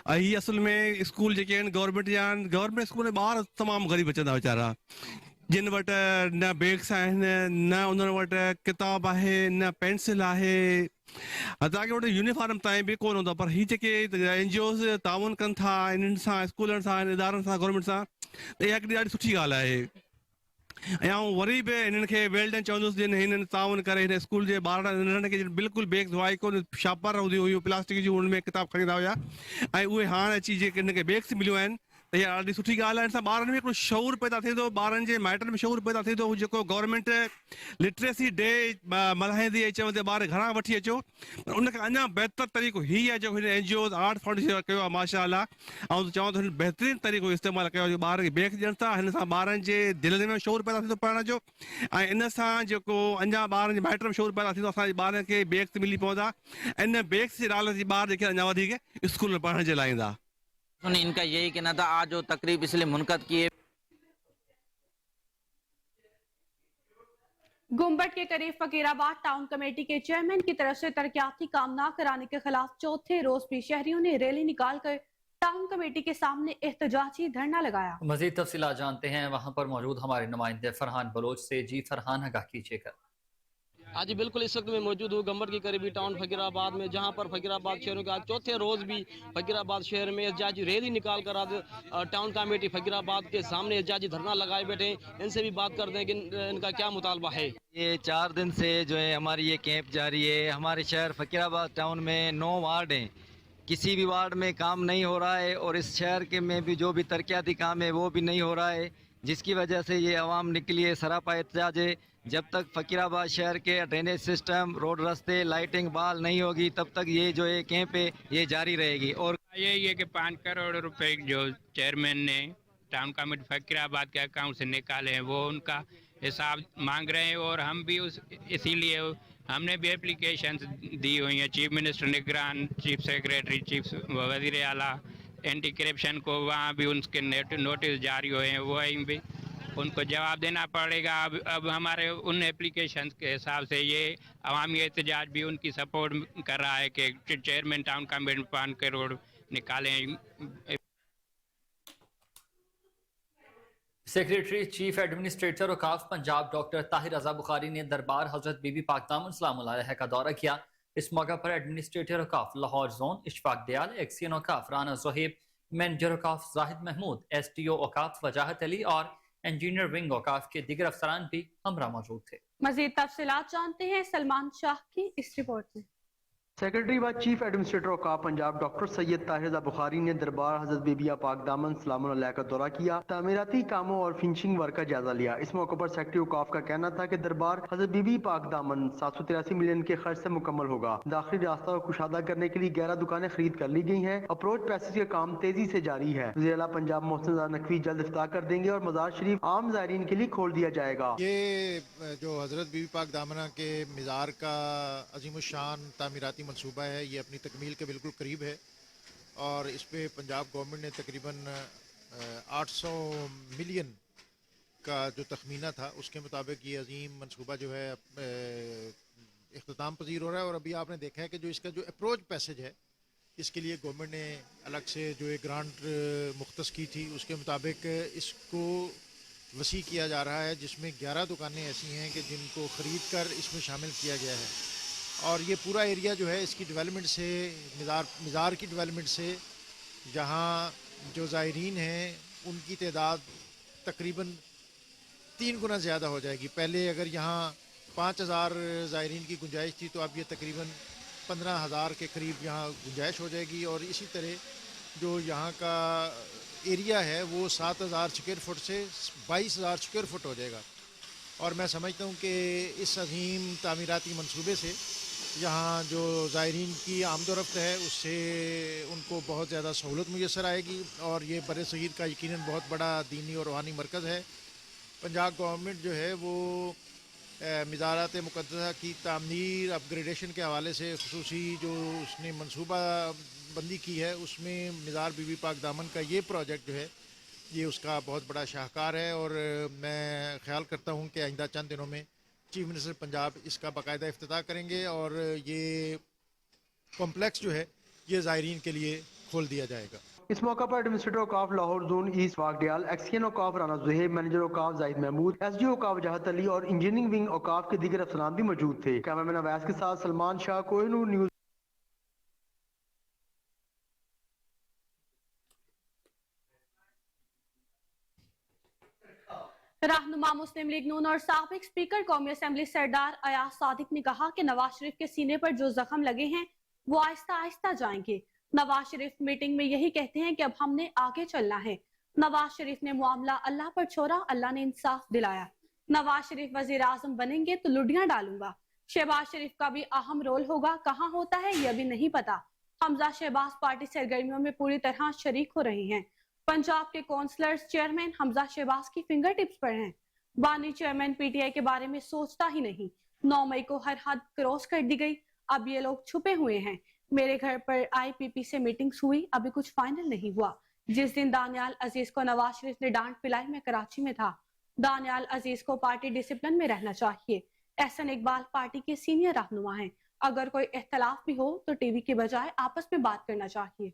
हीअ असल में स्कूल जेके आहिनि गवर्नमेंट जा आहिनि. गवर्नमेंट स्कूल में ॿार तमामु ग़रीब अचंदा वीचारा, जिन वटि न बैग्स आहिनि, न उन्हनि वटि किताब आहे, न पेंसिल आहे, तव्हांखे वटि यूनिफॉर्म ताईं बि कोन हूंदो. पर हीअ जेके NGOs ताउन कनि था इन्हनि सां, स्कूलनि सां, इदारनि सां, गवर्नमेंट सां, त इहा हिकिड़ी ॾाढी सुठी ॻाल्हि आहे. ऐं आउं वरी बि हिननि खे वेल्डन चवंदुसि जिन हिननि ताउन करे हिन स्कूल जे ॿारनि नंढनि खे बिल्कुलु बैग्स हुआ ई कोन, शापर हूंदियूं हुयूं प्लास्टिक जूं, हुन में किताब खणींदा हुया, ऐं उहे हाणे अची जेके हिन खे बैग्स मिलियूं आहिनि त इहा ॾाढी सुठी ॻाल्हि आहे. हिन सां ॿारनि में हिकिड़ो शऊर पैदा थींदो, ॿारनि जे माइटनि में शऊर पैदा थींदो. जेको गवर्नमेंट लिटरेसी डे मल्हाईंदी ऐं चवंदी ॿार घरां वठी अचो, पर उनखां अञा बहितर तरीक़ो हीअ आहे जेको हिन NGOs आर्ट फाउंडेशन कयो आहे माशा अल्लाह. ऐं चवां थो हिन बहितरीनु तरीक़ो इस्तेमालु कयो आहे. ॿार खे बैग ॾियनि था, हिन सां ॿारनि जे दिलि में शऊर पैदा थींदो पढ़ण जो, ऐं इन सां जेको अञा ॿारनि जे माइटनि में शऊर पैदा थींदो. असांजे ॿारनि खे बैग्स मिली पवंदा. इन बैग्स जे लालच जी ॿार जेके अञा वधीक स्कूल में पढ़ण जे लाइ ईंदा. इनका यही कहना था आज जो तकरीब इसलिए मुनक़द की है. गुम्बट के करीब फकीराबाद टाउन कमेटी के चेयरमैन की तरफ से तरक्याती काम न कराने के खिलाफ चौथे रोज भी शहरियों ने रैली निकालकर टाउन कमेटी के सामने एहतजाजी धरना लगाया. मजीद तफसीलात जानते हैं वहां पर मौजूद हमारे नुमाइंदे फरहान बलोच से. जी फरहान, आगाह कीजिएगा. आज बिल्कुल इस वक्त मैं मौजूद हूँ गम्बट के करीबी टाउन फकीराबाद में, जहाँ पर फकीराबाद शहरों के आज चौथे रोज़ भी फकीराबाद शहर में एहतजाजी रैली निकाल कर आज टाउन कमेटी फकीराबाद के सामने एहतजाजी धरना लगाए बैठे. इनसे भी बात करते हैं कि इनका क्या मुतालबा है. ये 4 दिन से जो है हमारी ये कैंप जारी है. हमारे शहर फकीराबाद टाउन में 9 वार्ड हैं, किसी भी वार्ड में काम नहीं हो रहा है, और इस शहर के में भी जो भी तरक्याती काम है वो भी नहीं हो रहा है, जिसकी वजह से ये आवाम निकली है. सरापा एहतजाज है. जब तक फकीराबाद शहर के ड्रेनेज सिस्टम, रोड रास्ते, लाइटिंग बहाल नहीं होगी तब तक ये जो है कैंप है ये जारी रहेगी. और यही है कि 5 करोड़ रुपए जो चेयरमैन ने टाउन कमेटी फकीराबाद के अकाउंट से निकाले हैं वो उनका हिसाब मांग रहे हैं, और हम भी इसीलिए हमने भी एप्लीकेशन दी हुई हैं चीफ मिनिस्टर निगरान, चीफ सेक्रेटरी, चीफ वज़ीर आला, एंटी करप्शन को, वहाँ भी उनके नोटिस जारी हुए हैं, वहीं भी उनको जवाब देना पड़ेगा। अब हमारे उन एप्लीकेशन के हिसाब से ये अवामी एहतजाज भी उनकी सपोर्ट कर रहा है कि चेयरमैन टाउन कमेटी 5 करोड़ निकालें। सेक्रेटरी चीफ एडमिनिस्ट्रेटर औकाफ पंजाब डॉक्टर ताहिर रजा बुखारी ने दरबार हजरत बीबी पाक दामन सलाम अलैहा का दौरा किया। इस मौका पर एडमिनिस्ट्रेटर औकाफ लाहौर जोन इशफाक दयाल, एक्सियन औकाफ राना ज़ोहेब, मैनेजर औकाफ जाहिद महमूद, SDO औकाफ वजाहत अली और इंजीनियर विंग औकाफ के दीगर अफसरान भी हमरा मौजूद थे। मजीद तफसीलात जानते हैं सलमान शाह की इस रिपोर्ट में। सेक्रेटरी व chief administrator of Punjab doctor Syed Tahir Raza Bukhari ने दरबार हज़रत बीबिया पाक दामन सलाम अलैहा का दौरा किया, तामीराती कामों और फिनिशिंग वर्क का जायजा लिया। इस मौके पर सेक्रेटरी औकाफ का कहना था कि दरबार हज़रत बीबी पाक दामन 783 मिलियन के खर्च से मुकम्मल होगा। दाखिली रास्ता को कुशादा करने के लिए 11 दुकानें खरीद कर ली गई हैं। अप्रोच पैसेज का काम तेजी से जारी है। वज़ीर आला पंजाब मोहसिन रज़ा नकवी जल्द इफ्ताह कर देंगे और मज़ार शरीफ आम ज़ायरीन के लिए खोल दिया जाएगा। ये जो हज़रत बीबी पाक दामना के मज़ार का अज़ीमुश्शान तामीराती मनसूबा है, ये अपनी तकमील के बिल्कुल करीब है और इस पे पंजाब गवर्नमेंट ने तकरीबन 800 मिलियन का जो तखमीना था उसके मुताबिक ये अजीम मनसूबा जो है इख्तिताम पजीर हो रहा है। और अभी आपने देखा है कि जो इसका जो अप्रोच पैसेज है इसके लिए गवर्नमेंट ने अलग से जो एक ग्रांट मुख्तस की थी, उसके मुताबिक इसको वसी किया जा रहा है, जिसमें 11 दुकानें ऐसी हैं कि जिनको ख़रीद कर इसमें शामिल किया गया है। और ये पूरा एरिया जो है इसकी डेवलपमेंट से मज़ार की डेवलपमेंट से जहाँ जो ज़ायरीन हैं उनकी तादाद तकरीबन 3 गुना ज़्यादा हो जाएगी। पहले अगर यहाँ 5000 ज़ायरीन की गुंजाइश थी तो अब ये तकरीबन 15000 के करीब यहाँ गुंजाइश हो जाएगी। और इसी तरह जो यहाँ का एरिया है वो 7000 स्क्वायर फुट से 22000 स्क्वायर फुट हो जाएगा। और मैं समझता हूँ कि इस अजीम तामीराती मंसूबे से यहाँ जो ज़ायरीन की आमदोरफ्त है उससे उनको बहुत ज़्यादा सहूलत मुयसर आएगी। और ये बर सग़ीर का यकीनन बहुत बड़ा दीनी और रूहानी मरकज़ है। पंजाब गवर्नमेंट जो है वो मज़ारात मुक़द्दसा की तामीर अपग्रेडेशन के हवाले से ख़ुसूसी जो उसने मनसूबा बंदी की है उसमें मज़ार बीबी पाक दामन का ये प्रोजेक्ट जो है ये उसका बहुत बड़ा शाहकार है। और मैं ख्याल करता हूँ कि आइंदा चंद दिनों में चीफ मिनिस्टर पंजाब इसका बाकायदा इफ्तिताह करेंगे और ये कॉम्प्लेक्स जो है ये ज़ायरीन के लिए खोल दिया जाएगा। इस मौका पर एडमिनिस्ट्रेटर औकाफ Lahore zone east Ishfaq Dayal, XEN औकाफ राना ज़ोहेब, मैनेजर औकाफ जाहिद महमूद, SDO औकाफ वजाहत अली और इंजीनियरिंग विंग औकाफ के दीगर अफसरान भी मौजूद थे। कैमरामैन अवैस के साथ सलमान शाह, कोहिनूर न्यूज़। रहनुमा मुस्लिम लीग नून और साबिक स्पीकर कौमी असेंबली सरदार अयाज सादिक ने कहा कि नवाज शरीफ के सीने पर जो जख्म लगे हैं वो आहिस्ता आहिस्ता जाएंगे। नवाज शरीफ मीटिंग में यही कहते हैं कि अब हमने आगे चलना है। नवाज शरीफ ने मामला अल्लाह पर छोड़ा, अल्लाह ने इंसाफ दिलाया। नवाज शरीफ वजीर आजम बनेंगे तो लुडियां डालूंगा। शहबाज शरीफ का भी अहम रोल होगा, कहाँ होता है ये अभी नहीं पता। हमजा शहबाज पार्टी सरगर्मियों में पूरी तरह शरीक हो रहे हैं। पंजाब के काउंसलर्स चेयरमैन हमजा शहबाज की फिंगर टिप्स पर हैं। बानी चेयरमैन PTI के बारे में सोचता ही नहीं। 9 मई को हर हद क्रॉस कर दी गई, अब ये लोग छुपे हुए हैं। मेरे घर पर IPP से मीटिंग्स हुई, अभी कुछ फाइनल नहीं हुआ। जिस दिन दानियाल अजीज को नवाज शरीफ ने डांट पिलाई, मैं कराची में था। दानियाल अजीज को पार्टी डिसिप्लिन में रहना चाहिए। एहसन इकबाल पार्टी के सीनियर रहनुमा हैं। अगर कोई इख्तलाफ भी हो तो टीवी के बजाय आपस में बात करना चाहिए।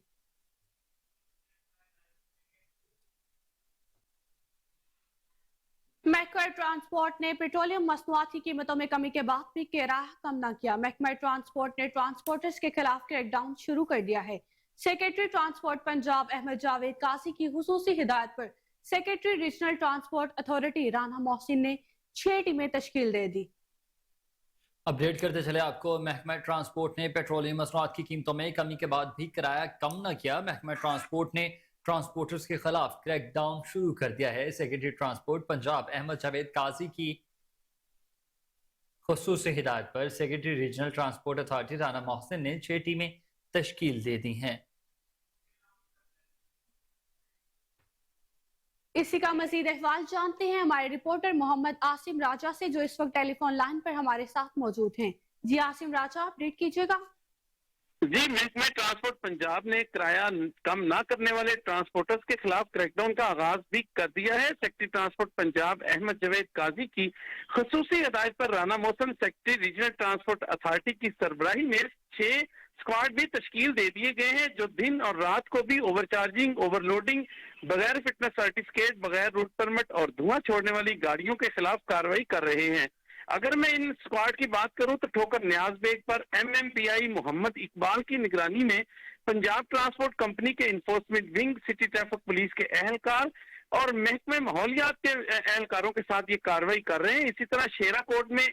महकमा ट्रांसपोर्ट ने पेट्रोलियम मसनूआत की कीमतों में कमी के बाद भी किराया कम न किया। महकमा ट्रांसपोर्ट ने ट्रांसपोर्टर्स के खिलाफ क्रैकडाउन शुरू कर दिया है। सेक्रेटरी ट्रांसपोर्ट पंजाब अहमद जावेद काजी की हुसूसी हिदायत पर secretary regional transport authority Rana Mohsin ने 6 टीमें तश्कील दे दी। अपडेट करते चले आपको, महकमा ट्रांसपोर्ट ने पेट्रोलियम मसनूआत की कीमतों में कमी के बाद भी किराया कम न किया। महकमा ट्रांसपोर्ट ने ट्रांसपोर्टर्स के खिलाफ क्रैकडाउन शुरू कर दिया है। सेक्रेटरी ट्रांसपोर्ट पंजाब अहमद जावेद काजी की खुसूसी हिदायत पर secretary regional transport authority Rana Mohsin ने 6 टीमें तश्कील दे दी हैं। इसी का मजीद अहवाल जानते हैं हमारे रिपोर्टर मोहम्मद आसिम राजा से, जो इस वक्त टेलीफोन लाइन पर हमारे साथ मौजूद हैं। जी आसिम राजा, अपडेट कीजिएगा। जी, महकमा ट्रांसपोर्ट पंजाब ने किराया कम ना करने वाले ट्रांसपोर्टर्स के खिलाफ क्रैकडाउन का आगाज भी कर दिया है। सेक्रेटरी ट्रांसपोर्ट पंजाब अहमद जवेद काजी की खसूसी हिदायत पर राना मौसम सेक्रेटरी रीजनल ट्रांसपोर्ट अथॉरिटी की सरबराही में 6 स्क्वाड भी तश्कील दे दिए गए हैं, जो दिन और रात को भी ओवरचार्जिंग, ओवरलोडिंग, बगैर फिटनेस सर्टिफिकेट, बगैर रूट परमिट और धुआं छोड़ने वाली गाड़ियों के खिलाफ कार्रवाई कर रहे हैं। अगर मैं इन स्क्वाड की बात करूं तो ठोकर न्याज बेग पर MMPI मोहम्मद इकबाल की निगरानी में पंजाब ट्रांसपोर्ट कंपनी के enforcement wing, city traffic police के अहलकार और महकमे माहौलियात के अहलकारों के साथ ये कार्रवाई कर रहे हैं। इसी तरह शेरा कोट में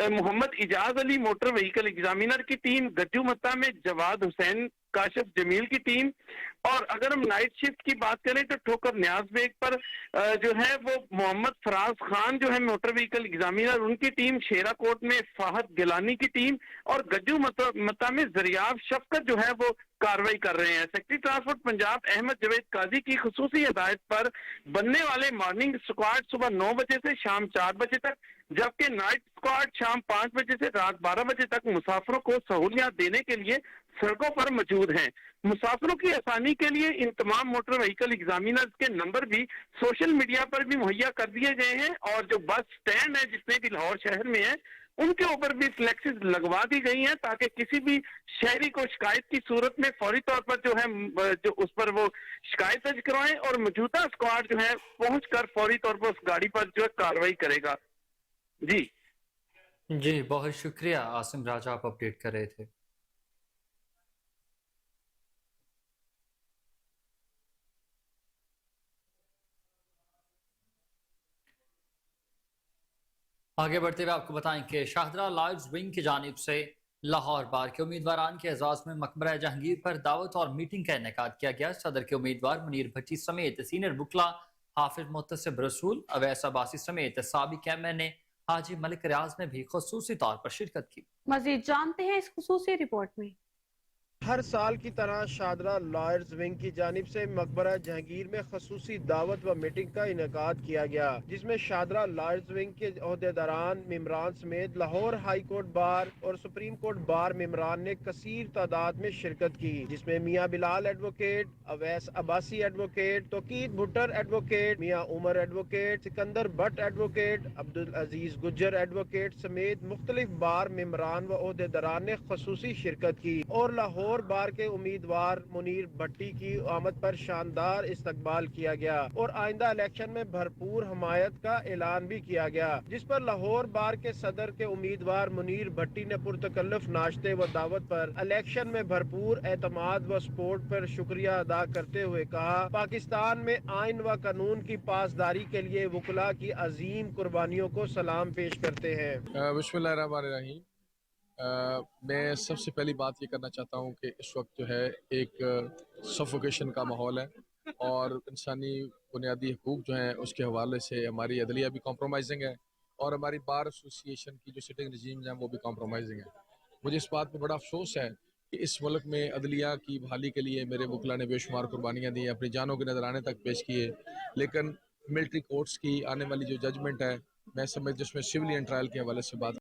Mohammad Ijaz Ali motor vehicle examiner की टीम, गज्जू मत्ता में जवाद हुसैन काशिफ जमील की टीम, और अगर हम नाइट शिफ्ट की बात करें तो ठोकर न्याज बेग पर जो है वो मोहम्मद फराज खान जो है मोटर व्हीकल एग्जामिनर, उनकी टीम, शेरा कोट में फाहद गिलानी की टीम और गज्जू मत्ता में जरियाब शफकत जो है वो कार्रवाई कर रहे हैं। सेक्रेटरी ट्रांसपोर्ट पंजाब अहमद जवेद काजी की खुसूसी हिदायत पर बनने वाले मॉर्निंग स्क्वाड सुबह 9 बजे से शाम 4 बजे तक, जबकि नाइट स्क्वाड शाम 5 बजे से रात 12 बजे तक मुसाफिरों को सहूलियत देने के लिए सड़कों पर मौजूद हैं। मुसाफिरों की आसानी के लिए इन तमाम मोटर व्हीकल एग्जामिनर्स के नंबर भी सोशल मीडिया पर भी मुहैया कर दिए गए हैं, और जो बस स्टैंड है जितने भी लाहौर शहर में है उनके ऊपर भी फ्लेक्सेस लगवा दी गई हैं, ताकि किसी भी शहरी को शिकायत की सूरत में फौरी तौर पर जो है जो उस पर वो शिकायत दर्ज करवाएं और मौजूदा स्क्वाड जो है पहुंचकर फौरी तौर पर उस गाड़ी पर जो है कार्रवाई करेगा। जी बहुत शुक्रिया आसिम राजा, आप अपडेट कर रहे थे। आगे बढ़ते हुए आपको बताएं कि शाहदरा लॉयड्स विंग की जानिब से लाहौर बार के उम्मीदवारान के एजाज में मकबरा जहांगीर पर दावत और मीटिंग का इनेकाद किया गया। सदर के उम्मीदवार मुनीर भट्टी समेत सीनियर बुकला हाफिज मुत्तसिब रसूल, अवैस अब्बासी समेत साबिक एमएन ने हाजी मलिक रियाज ने भी खसूसी तौर पर शिरकत की। मजीद जानते हैं इस खसूसी रिपोर्ट में। हर साल की तरह शाहदरा लॉयर्स विंग की जानिब से मकबरा जहांगीर में खसूसी दावत व मीटिंग का इनेकाद किया गया, जिसमें शाहदरा लॉयर्स विंग के ओहदेदारान मेम्बरान समेत लाहौर हाई कोर्ट बार और सुप्रीम कोर्ट बार मेम्बरान ने कसीर तादाद में शिरकत की, जिसमें Mian Bilal advocate, Awais Abbasi advocate, Tauqeed Bhuttar advocate, Mian Umar advocate, Sikandar Bhatt advocate, Abdul Aziz Gujjar advocate समेत मुख्तलिफ बार मेम्बरान व ओहदेदारान ने खसूसी शिरकत की और लाहौर बार के उम्मीदवार मुनीर भट्टी की आमद पर शानदार इस्तकबाल किया गया और आइंदा इलेक्शन में भरपूर हमायत का ऐलान भी किया गया, जिस पर लाहौर बार के सदर के उम्मीदवार मुनीर भट्टी ने पुरतकल्लुफ नाश्ते व दावत पर इलेक्शन में भरपूर एतमाद व सपोर्ट पर शुक्रिया अदा करते हुए कहा, पाकिस्तान में आइन व कानून की पासदारी के लिए वकला की अजीम कुर्बानियों को सलाम पेश करते हैं। बिस्मिल्लाहिर्रहमानिर्रहीम। मैं सबसे पहली बात ये करना चाहता हूँ कि इस वक्त जो है एक सफोकेशन का माहौल है और इंसानी बुनियादी हकूक़ जो हैं उसके हवाले से हमारी अदलिया भी कॉम्प्रोमाइजिंग है और हमारी बार एसोसिएशन की जो सिटिंग रजीम हैं वो भी कॉम्प्रोमाइजिंग है। मुझे इस बात पर बड़ा अफसोस है कि इस मुल्क में अदलिया की बहाली के लिए मेरे वकला ने बेशुमार कुर्बानियाँ दी, अपनी जानों के नजराने तक पेश किए, लेकिन मिलिट्री कोर्ट्स की आने वाली जो जजमेंट है मैं समझ जिसमें सिविलियन ट्रायल के हवाले से बात